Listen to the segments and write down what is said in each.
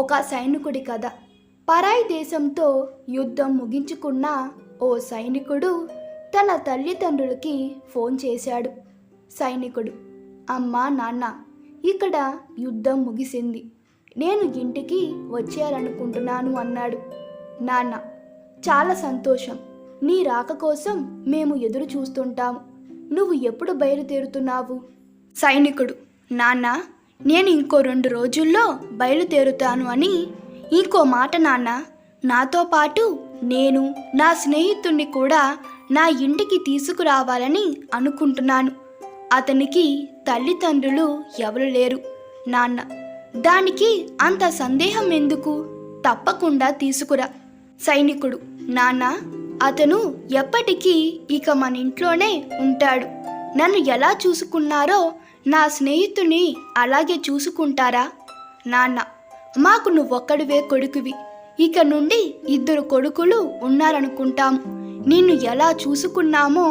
ఒక సైనికుడి కథ. పరాయి దేశంతో యుద్ధం ముగించుకున్న ఓ సైనికుడు తన తల్లిదండ్రులకి ఫోన్ చేశాడు. సైనికుడు, అమ్మా నాన్న, ఇక్కడ యుద్ధం ముగిసింది, నేను ఇంటికి వచ్చేయాలనుకుంటున్నాను అన్నాడు. నాన్న, చాలా సంతోషం, నీ రాక కోసం మేము ఎదురు చూస్తుంటాము, నువ్వు ఎప్పుడు బయలుదేరుతున్నావు? సైనికుడు, నాన్న, నేను ఇంకో 2 రోజుల్లో బయలుదేరుతాను అని. ఇంకో మాట నాన్న, నాతో పాటు నేను నా స్నేహితుణ్ణి కూడా నా ఇంటికి తీసుకురావాలని అనుకుంటున్నాను. అతనికి తల్లిదండ్రులు ఎవరు లేరు నాన్న. దానికి అంత సందేహం ఎందుకు? తప్పకుండా తీసుకురా. సైనికుడు, నాన్న, అతను ఎప్పటికీ ఇక మన ఇంట్లోనే ఉంటాడు. నన్ను ఎలా చూసుకున్నారో నా స్నేహితుని అలాగే చూసుకుంటారా? నాన్న, మాకు నువ్వొక్కడివే కొడుకువి, ఇక నుండి 2 కొడుకులు ఉన్నారనుకుంటాము. నిన్ను ఎలా చూసుకున్నామో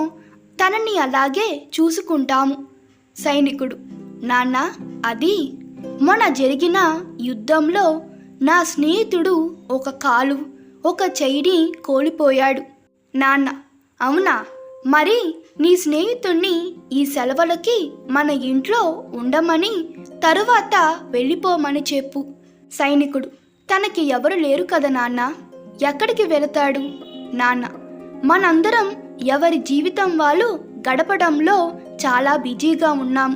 తనని అలాగే చూసుకుంటాము. సైనికుడు, నాన్న, అది మొన్న జరిగిన యుద్ధంలో నా స్నేహితుడు ఒక కాలు ఒక చెయ్యిని కోల్పోయాడు. నాన్న, అవునా? మరి నీ స్నేహితుణ్ణి ఈ సెలవులకి మన ఇంట్లో ఉండమని, తరువాత వెళ్ళిపోమని చెప్పు. సైనికుడు, తనకి ఎవరు లేరు కదా నాన్న, ఎక్కడికి వెళతాడు? నాన్న, మనందరం ఎవరి జీవితం వాళ్ళు గడపడంలో చాలా బిజీగా ఉన్నాం.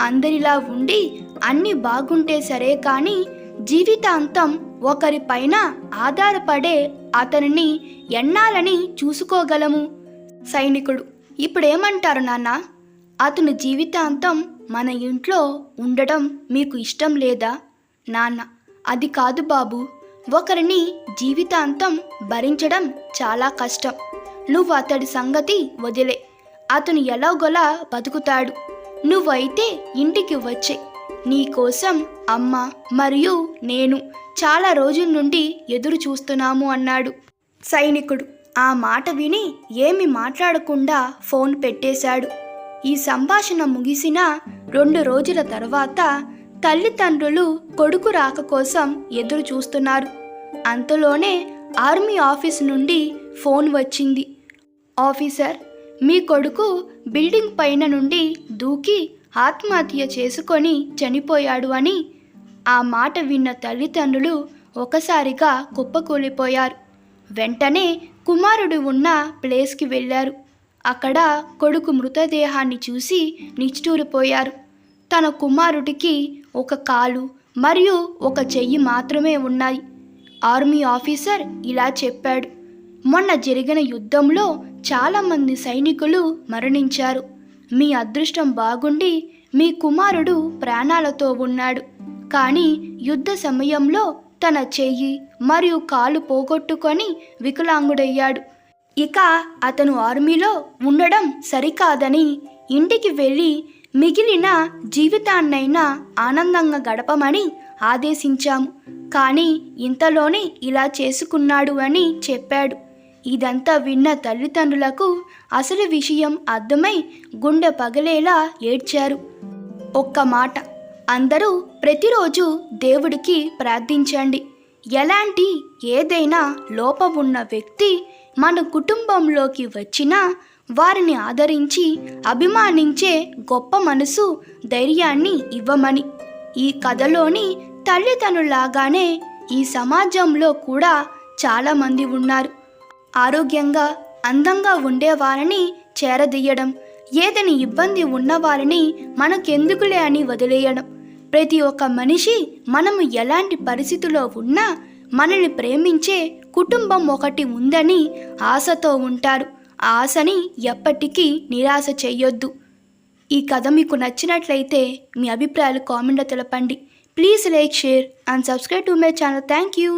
అందరిలా ఉండి అన్నీ బాగుంటే సరే, కానీ జీవితాంతం ఒకరిపైన ఆధారపడే అతనిని ఎన్నాలని చూసుకోగలము? సైనికుడు, ఇప్పుడేమంటారు నాన్న? అతని జీవితాంతం మన ఇంట్లో ఉండడం మీకు ఇష్టం లేదా? నాన్న, అది కాదు బాబు, ఒకరిని జీవితాంతం భరించడం చాలా కష్టం. నువ్వు అతడి సంగతి వదిలే, అతను ఎలాగోలా బతుకుతాడు. నువ్వైతే ఇంటికి వచ్చే, నీకోసం అమ్మ మరియు నేను చాలా రోజుల నుండి ఎదురు చూస్తున్నాము అన్నాడు. సైనికుడు ఆ మాట విని ఏమి మాట్లాడకుండా ఫోన్ పెట్టేశాడు. ఈ సంభాషణ ముగిసిన 2 రోజుల తర్వాత తల్లిదండ్రులు కొడుకు రాక కోసం ఎదురు చూస్తున్నారు. అంతలోనే ఆర్మీ ఆఫీస్ నుండి ఫోన్ వచ్చింది. ఆఫీసర్, మీ కొడుకు బిల్డింగ్ పైన నుండి దూకి ఆత్మహత్య చేసుకొని చనిపోయాడు అని. ఆ మాట విన్న తల్లిదండ్రులు ఒకసారిగా కుప్పకూలిపోయారు. వెంటనే కుమారుడు ఉన్న ప్లేస్కి వెళ్ళారు. అక్కడ కొడుకు మృతదేహాన్ని చూసి నిష్ఠూరిపోయారు. తన కుమారుడికి ఒక కాలు మరియు ఒక చెయ్యి మాత్రమే ఉన్నాయి. ఆర్మీ ఆఫీసర్ ఇలా చెప్పాడు, మొన్న జరిగిన యుద్ధంలో చాలామంది సైనికులు మరణించారు. మీ అదృష్టం బాగుండి మీ కుమారుడు ప్రాణాలతో ఉన్నాడు. కానీ యుద్ధ సమయంలో తన చెయ్యి మరియు కాలు పోగొట్టుకొని వికలాంగుడయ్యాడు. ఇక అతను ఆర్మీలో ఉండడం సరికాదని ఇంటికి వెళ్ళి మిగిలిన జీవితాన్నైనా ఆనందంగా గడపమని ఆదేశించాము. కానీ ఇంతలోనే ఇలా చేసుకున్నాడు అని చెప్పాడు. ఇదంతా విన్న తల్లిదండ్రులకు అసలు విషయం అర్థమై గుండె పగలేలా ఏడ్చారు. ఒక్క మాట, అందరూ ప్రతిరోజు దేవుడికి ప్రార్థించండి. ఎలాంటి ఏదైనా లోపం ఉన్న వ్యక్తి మన కుటుంబంలోకి వచ్చినా వారిని ఆదరించి అభిమానించే గొప్ప మనసు, ధైర్యాన్ని ఇవ్వమని. ఈ కథలోని తల్లిదండ్రులాగానే ఈ సమాజంలో కూడా చాలామంది ఉన్నారు. ఆరోగ్యంగా అందంగా ఉండేవారిని చేరదీయడం, ఏదైనా ఇబ్బంది ఉన్నవారిని మనకెందుకులే అని వదిలేయడం. ప్రతి ఒక్క మనిషి మనము ఎలాంటి పరిస్థితిలో ఉన్నా మనల్ని ప్రేమించే కుటుంబం ఒకటి ఉందని ఆశతో ఉంటారు. ఆ ఆశని ఎప్పటికీ నిరాశ చెయ్యొద్దు. ఈ కథ మీకు నచ్చినట్లయితే మీ అభిప్రాయాలు కామెంట్లో తెలపండి. Please like, share and subscribe to my channel. Thank you.